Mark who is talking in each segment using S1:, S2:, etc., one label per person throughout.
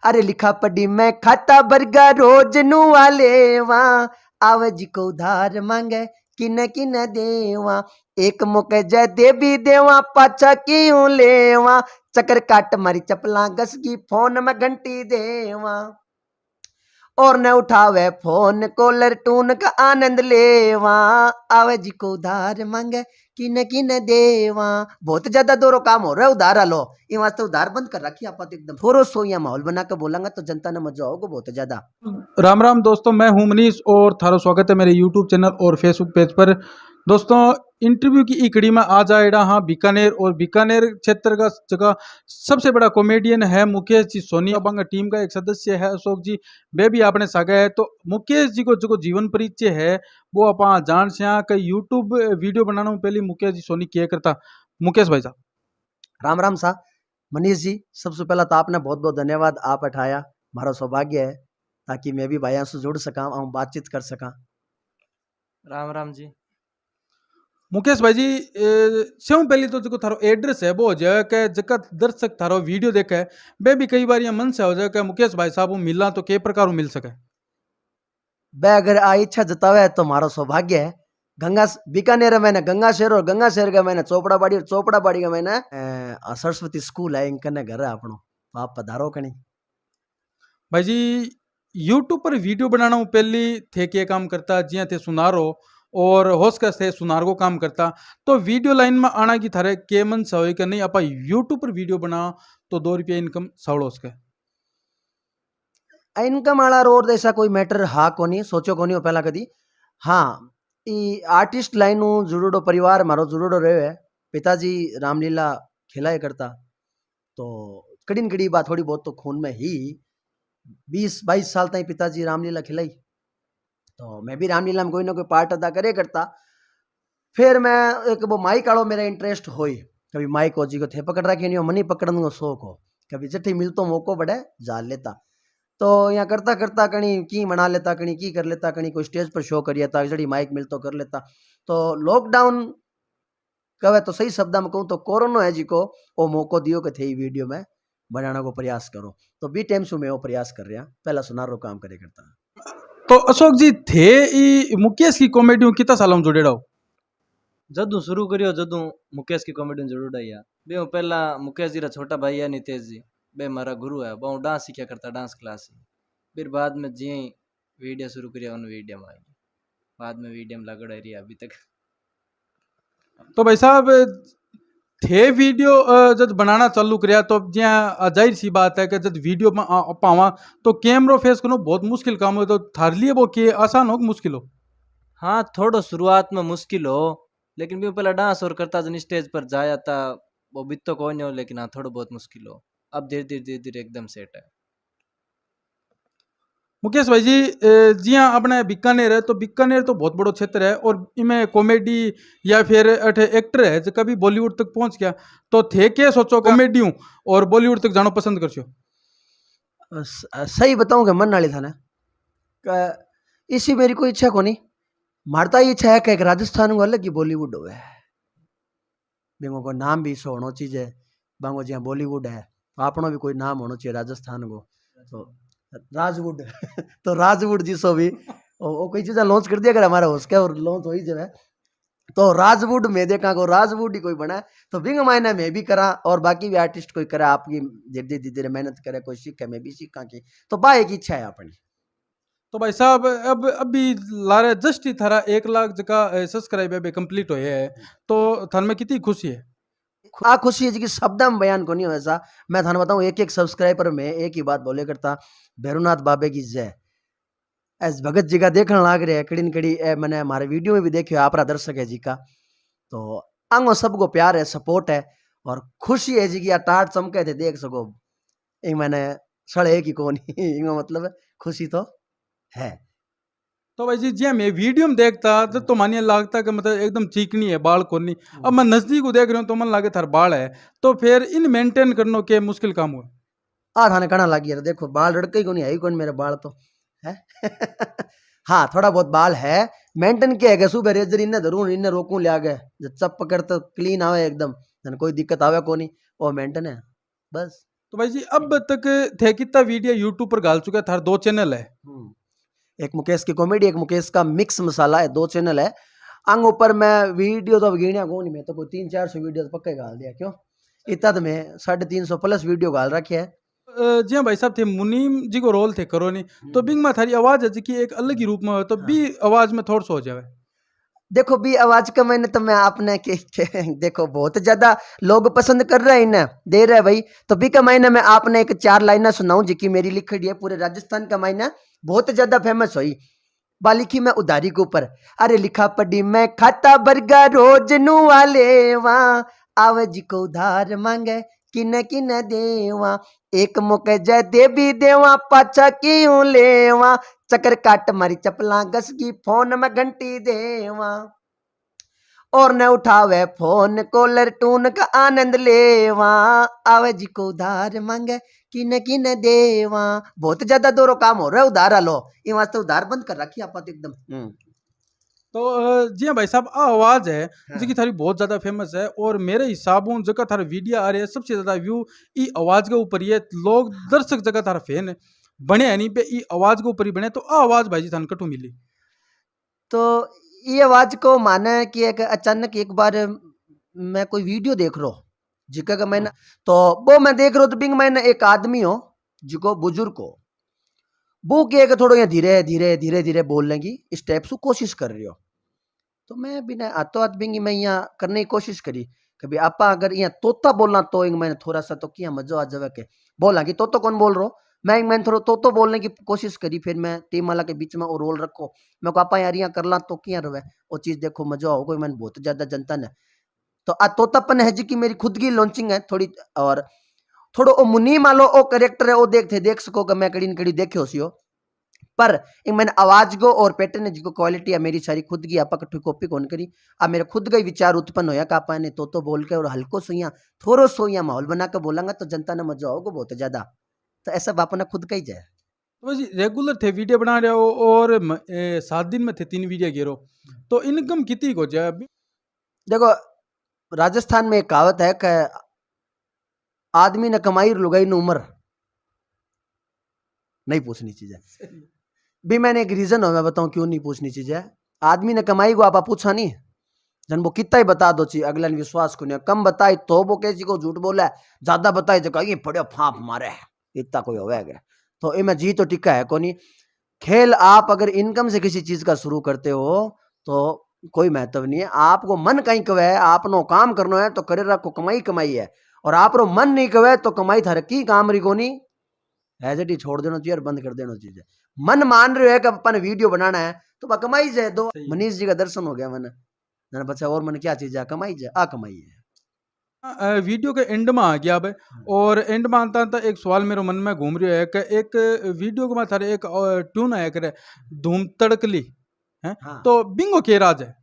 S1: अरे लिखा पढ़ी मैं खाता बरगा रोज नुआ लेवा, आवे जी को उधार मांगे किन किन देवा, एक मुके जय दे भी देवा पाछा क्यों लेवा, चक्कर काट मारी चपला गसगी फोन में घंटी देवा, और न उठावे फोन कॉलर टून का आनंद लेवा, आवे जी को उधार मांगे किन किन देवा। बहुत ज्यादा दोरो काम हो रहा है, उधार लो ये वास्ते उधार बंद कर रखी आप तो एकदम थोड़ा सो या माहौल बना कर बोलेंगे तो जनता ने मजा होगा बहुत ज्यादा।
S2: राम राम दोस्तों, मैं हूं मनीष और थारो स्वागत है मेरे यूट्यूब चैनल और फेसबुक पेज पर। दोस्तों, इंटरव्यू की इकड़ी में आ जाएगा हाँ बीकानेर, और बीकानेर क्षेत्र का जगह सबसे बड़ा कॉमेडियन है मुकेश जी सोनी। बंग टीम का एक सदस्य है अशोक जी, वे भी आपने सागा है। तो मुकेश जी को जो जीवन परिचय है वो आप जान से कई यूट्यूब वीडियो बनाने में पहले मुकेश जी सोनी किया करता। मुकेश भाई साहब
S1: राम राम सा मनीष जी, सबसे पहला तो आपने बहुत बहुत धन्यवाद, आप उठाया मारा सौभाग्य है ताकि मैं भी भाइयों से जुड़ सका और बातचीत कर सका।
S3: राम राम जी।
S2: मुकेश भाई जी, से पहले तो जो थारो एड्रेस है वो हो जाए कि जका दर्शक थारो वीडियो देखे है वे भी कई बार ये मन से हो जाए कि मुकेश भाई साहब मिला तो के प्रकार मिल सके।
S1: बै अगर आ इच्छा जतावे तो मारो सौभाग्य है। गंगा बीकानेर मैंने गंगा शहर और गंगा शहर का मैंने चोपड़ाबाड़ी, और चोपड़ाबाड़ी का मैंने सरस्वती स्कूल है इनकने घर है अपनो, तो आप पधारो कहीं।
S2: भाई जी, यूट्यूब पर वीडियो बनाना हूँ पहली थे के काम करता जिया थे सुनारो और होस्कस थे सुनार को काम करता, तो वीडियो लाइन में आना की थारे के मन से हो कि नहीं आप यूट्यूब पर वीडियो बना तो 2 रुपया इनकम सवड़ो उसके।
S1: इनकम वाला रोड ऐसा कोई मैटर हा कोनी सोचो कोनी हो पहला कदी। हाँ, ई आर्टिस्ट लाइन जुड़ोड़ो परिवार मारो जुड़ोड़ो रहे है। पिताजी रामलीला खिलाया करता, तो कड़ी कड़ी बात थोड़ी बहुत तो खून में ही 20-22 साल तक पिताजी रामलीला खिलाई, तो मैं भी रामलीला में कोई ना कोई पार्ट अदा करे करता। फिर मैं एक वो माइक आड़ो मेरा इंटरेस्ट होई, कभी माइक हो जी को थे पकड़ रखे नहीं हो, मनी पकड़ने को शौक हो, कभी जट्ठी मिलतो मौको बड़े जा लेता, तो यहाँ करता करता कहीं की मना लेता, कहीं की कर लेता, कहीं कोई स्टेज पर शो करिए था, जड़ी माइक मिलतो कर लेता। तो लॉकडाउन कहे तो सही शब्द में कहूँ तो कोरोना है जी को वो मौको दियो कि थे वीडियो में बनाने को प्रयास करो, तो बी टाइम से मैं वो प्रयास कर रहा, पहला सुनारो काम करे करता।
S2: तो अशोक जी थे ई मुकेश की कॉमेडी कितना सालों में जुड़े रहो?
S3: जदू शुरू करियो जदू मुकेश की कॉमेडी जरूर आई बे हूँ पहला मुकेश जी रा छोटा भाई है नितेश जी, बे मारा गुरु है, बहु डांस सीखा करता डांस क्लास ही। फिर बाद में जी वीडियो शुरू करिया उन वीडियो में आई, बाद में वीडियो में लगड़ा रही अभी तक।
S2: तो भाई साहब थे वीडियो जब बनाना चालू कराया तो ज्यादा जाहिर सी बात है कि जब वीडियो में पावा तो कैमरो फेस करना बहुत मुश्किल काम हो, तो थार लिए वो के आसान हो कि मुश्किल हो?
S3: हाँ, थोड़ा शुरुआत में मुश्किल हो, लेकिन भी पहला डांस और करता जन स्टेज पर जाया था वो भी तो कोई नहीं हो, लेकिन हाँ थोड़ा बहुत मुश्किल हो, अब धीरे धीरे धीरे धीरे एकदम सेट है।
S2: मुकेश भाई जी, जी हाँ अपने बीकानेर है तो बीकानेर तो बहुत बड़ो क्षेत्र है और इनमें कॉमेडी या फिर अठे एक्टर है जो कभी बॉलीवुड तक पहुंच गया, तो थे क्या सोचो कॉमेडी हूँ और बॉलीवुड तक जानो पसंद कर छो?
S1: सही बताऊं कि मन नाली था ना, इसी मेरी कोई इच्छा को नहीं, मारता ही इच्छा है कि एक राजस्थान को अलग ही बॉलीवुड हो, बेंगो को नाम भी सो होना चाहिए, बांगो जहाँ बॉलीवुड है आपनो भी कोई नाम होना चाहिए राजस्थान को, तो राजवुड तो राजवुड जिसो भी वो कोई चीज़ लॉन्च कर दिया अगर हमारा उसके और लॉन्च हो ही जाए, तो राजवुड में देखा को राजवुड ही कोई बना, तो बिंग मायने में भी करा और बाकी भी आर्टिस्ट कोई करा, आपकी धीरे धीरे धीरे मेहनत करे, कोई सीखे मैं भी सीखा की, तो बा एक इच्छा है अपनी।
S2: तो भाई साहब अब अभी लारे जस्ट ही थारा 1 लाख जगह सब्सक्राइबर कंप्लीट हुए है, तो थान में कितनी खुशी है?
S1: आ खुशी है जी कि शब्द में बयान को नहीं हो ऐसा। मैं थाने बताऊं एक एक सब्सक्राइबर में एक ही बात बोले करता, भैरूनाथ बाबे की जय। एस भगत जी का देखने लाग रहे कड़ी कड़ी मैंने हमारे वीडियो में भी देखियो आपरा दर्शक है जी का, तो आंगो सबको प्यार है सपोर्ट है और खुशी है जी की टाट चमके थे देख सको, एक मैंने सड़े की कौन इंगो मतलब खुशी तो है।
S2: तो भाई जी जी मैं वीडियो में देखता तो मानिए लगता कि मतलब एकदम चिकनी है बाल कोनी, अब मैं नजदीक को देख रहा हूँ तो मन लागे थार बाल है, तो फिर इन मेंटेन करने के मुश्किल काम हुआ?
S1: आ थाने कहना लगी यार देखो बाल रड़के ही को नहीं है ही कौन मेरे बाल तो है हाँ थोड़ा बहुत बाल है, मेंटेन किया है, सुबह रेजर इन्हें धरूं इन्हें रोकूं ले आगे जब चप पकड़ तो क्लीन आवे एकदम, कोई दिक्कत आवे को नहीं, वो मेंटेन है बस।
S2: तो भाई जी अब तक थे कितना वीडियो यूट्यूब पर डाल चुका है, थार 2 चैनल है।
S1: एक मुकेश की कॉमेडी, एक मुकेश का मिक्स मसाला है, 2 चैनल है। अंग ऊपर मैं वीडियो तो अब गिनिया कौन नहीं, मैं तो कोई 300-400 वीडियो तो पक्का ही डाल दिया। क्यों इतना तो मैं 350 प्लस वीडियो डाल रखे है।
S2: जी हाँ भाई साहब, थे मुनीम जी को रोल थे करो नहीं, तो बिंग में थारी आवाज है जी की एक अलग ही रूप में हो, तो भी आवाज में थोड़ा सा हो जावे।
S1: देखो भी आवाज का मैंने तो मैं आपने देखो बहुत ज्यादा लोग पसंद कर रहे हैं इन्हें, दे रहे हैं भाई। तो भी का महीने में आपने एक 4 लाइना सुनाऊं जी की मेरी लिखी है पूरे राजस्थान का महीना बहुत ज्यादा फेमस हुई। बा लिखी मैं उधारी के ऊपर, अरे लिखा पढ़ी मैं खाता बर्गा रोज नु वाले वहाँ आवे जी को उधार मांगे किन किन देवा, एक मुके जय देवी देवा पाछा क्यों लेवा, चक्कर काट मारी चपला गसगी फोन में घंटी देवा, और न उठावे फोन कॉलर टून का आनंद लेवा, आवे जी को उधार मांगे किन किन देवा। बहुत ज्यादा दोनों काम हो रहा है, उधार लो ये वास्ते उधार बंद कर रखी आप एकदम।
S2: तो जी हाँ भाई साहब, आ आवाज है
S1: हाँ।
S2: जी की थारी बहुत ज्यादा फेमस है, और मेरे हिसाब से जगह थारा वीडियो आ रहे हैं सबसे ज्यादा व्यू ई आवाज के ऊपर ही है। लोग दर्शक जगह थारा फैन है बने है नहीं पे ई आवाज के ऊपर ही बने। तो आ आवाज भाई जी थान कटू मिली?
S1: तो ये आवाज को माना है कि एक अचानक एक बार मैं कोई वीडियो देख रहा हूँ जिका का मैंने, तो वो मैं देख रहा हूँ तो बिंग मैंने एक आदमी हो जिको बुजुर्ग हो वो के थोड़ा यहाँ धीरे धीरे धीरे धीरे बोलने की स्टेप से कोशिश कर रही हो। तो मैं बिना हाथों हाथ बिंगी मैं यहाँ करने की कोशिश करी कभी आपा अगर यहाँ तोता बोलना तो एक मैंने थोड़ा सा तो किया मजा आ जावे के बोला कि तो कौन बोल रहा हो, मैंने थोड़ा तो बोलने की कोशिश करी। फिर मैं टीम वाला के बीच में वो रोल रखो, मैं को आपा यार यहाँ कर ला तो क्या रहे वो चीज देखो मजा हो कोई मैंने बहुत ज्यादा जनता ने। तो आ तोतापन है जी की मेरी खुद की लॉन्चिंग है थोड़ी, और थोड़ो ओ मुनी मालो ओ करेक्टर है वो देख सको मैं कड़ी न कड़ी देखे हो सी हो। पर एक मैंने आवाज को और पैटर्न जो क्वालिटी है मेरी सारी खुद की आपा कट्ठी कॉपी कौन करी। अब मेरे खुद का ही विचार उत्पन्न होया का आपा ने तो बोल के और हल्को सोइया थोड़ो सोइया माहौल बना के बोलांगा तो जनता ने मजा होगा बहुत ज्यादा। तो ऐसा बापा ने खुद का ही जाए।
S2: तो भाई जी रेगुलर थे वीडियो बना रहे हो, और 7 दिन में थे 3 वीडियो गिरो, तो इनकम कितनी हो जाए अभी?
S1: देखो राजस्थान में एक कहावत है कि आदमी ने कमाई लुगाई न उम्र नहीं पूछनी चीज है। भी मैंने एक रीजन हो मैं बताऊं क्यों नहीं पूछनी चीज है। आदमी ने कमाई को आप पूछा नहीं जन वो कितना ही बता दो चाहिए अगला ने विश्वास को नहीं, कम बताई तो वो कैसी को झूठ बोला है, ज्यादा बताई तो कहीं पड़े फांप मारे इतना कोई होगा। तो इनमें जी तो टिका है कोनी। खेल आप अगर इनकम से किसी चीज का शुरू करते हो तो कोई महत्व नहीं है। आपको मन कहीं कवे है आपनो काम करना है तो करे रखो, कमाई कमाई है। और आप मन नहीं कवे तो कमाई थारे की काम रही कोनी, एज इट छोड़ देना चाहिए और बंद कर देना चाहिए। मन मान रहे हो कि अपन वीडियो बनाना है तो बा कमाई जाए दो। मनीष जी का दर्शन हो गया मैंने बच्चा और मन क्या चीज है कमाई जाए आ कमाई है।
S2: वीडियो के एंड में आ गया अब, और एंड में आता था एक सवाल मेरे मन में घूम रहा है कि एक वीडियो के बाद थारे एक ट्यून आया करे धूम तड़कली है,
S1: हाँ।
S2: तो बिंगो के राज है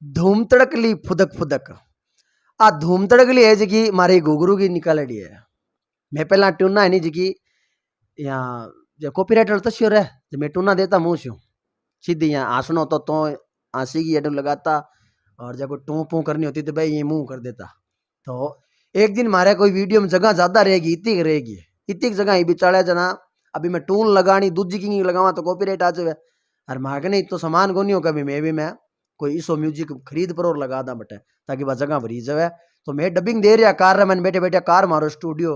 S1: धूम तड़कली फुदक फुदक आ धूम तड़कली है जी मारे गुगरू की निकालड़ी है। मैं पहला ट्यूना है नहीं जी यहाँ जो कॉपीराइटर तो श्योर है जो मैं टूना देता मुँह से सीधी यहाँ आसनो तो आंसी की एडम लगाता, और जब टू पू करनी होती तो भाई ये मुंह कर देता। तो एक दिन मारे कोई वीडियो में जगह ज्यादा रहेगी इतनी जगह ही बिचाड़ा जना अभी मैं टून लगानी दूजी की लगावा तो कॉपीराइट आ जाए। और मार्ग नहीं तो सामान को नहीं हो कभी मैं कोई इसो म्यूजिक खरीद पर और लगा दा बटे ताकि वह जगह भरी जाए। तो मैं डबिंग दे रहा कार मैंने बैठे बैठे कार मारो स्टूडियो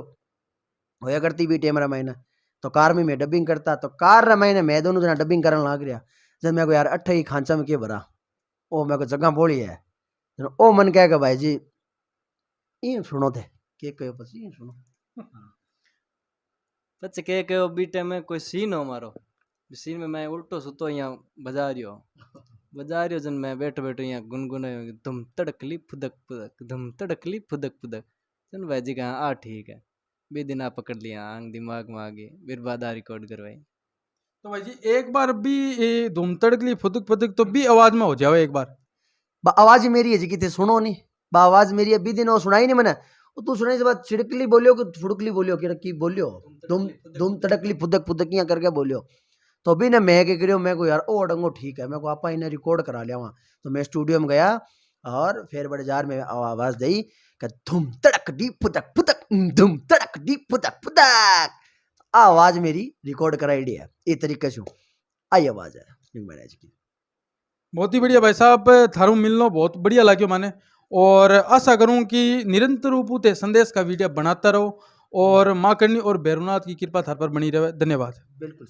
S1: होया करती भी टेमरा मैंने तो कार में मैं डबिंग करता तो कार मैंने मैं दोनों जना डबिंग करने लग रहा। जब मैं को यार अट्ठे ही खांचा में के भरा ओ मेरे को जगह बोली है ओ मन कहेगा भाई जी ये सुनो थे के कहो पसी सुनो
S3: પછી કે કયો બીટે में कोई सीन हो मारो सीन में मैं उल्टो सुतो यहाँ बजा रही हो जन मैं बैठो बैठो यहाँ गुनगुना धुम तड़कली फुदक फुदक धुम तड़कली फुदक फुदक जन भाई जी कहा आ ठीक है बे दिन आप पकड़ लिया आंग दिमाग में आ गए फिर बाद रिकॉर्ड करवाई।
S2: तो भाई जी एक बार भी धूम तड़कली फुदक फुदक तो भी आवाज में हो जाओ एक बार
S1: आवाज मेरी है जी कितने सुनो नहीं बा आवाज मेरी अभी दिन वो सुनाई नहीं मैंने तू सुनाई से बाद छिड़कली बोलियो कि फुड़कली बोलियो कि बोलियो धुम धुम तड़कली फुदक फुदकियां करके बोलियो। तो अभी ना मैं क्या करियो मैं को यार ओ डंगो ठीक है मैं को आपा इन्हें रिकॉर्ड करा लिया वहाँ। तो मैं स्टूडियो में गया और फिर बाजार में आवाज दी कि धुम तड़क डी फुदक फुदक धुम तड़क डी फुदक फुदक आवाज मेरी रिकॉर्ड कराई है ये तरीके से आई आवाज है बिग मैनेज की।
S2: बहुत ही बढ़िया भाई साहब, थारू मिलनो बहुत बढ़िया लाग्यो माने, और आशा करूं कि निरंतर रूप से संदेश का वीडियो बनाता रहो और माँ करनी और भैरवनाथ की कृपा थार पर बनी रहे। धन्यवाद।
S1: बिल्कुल।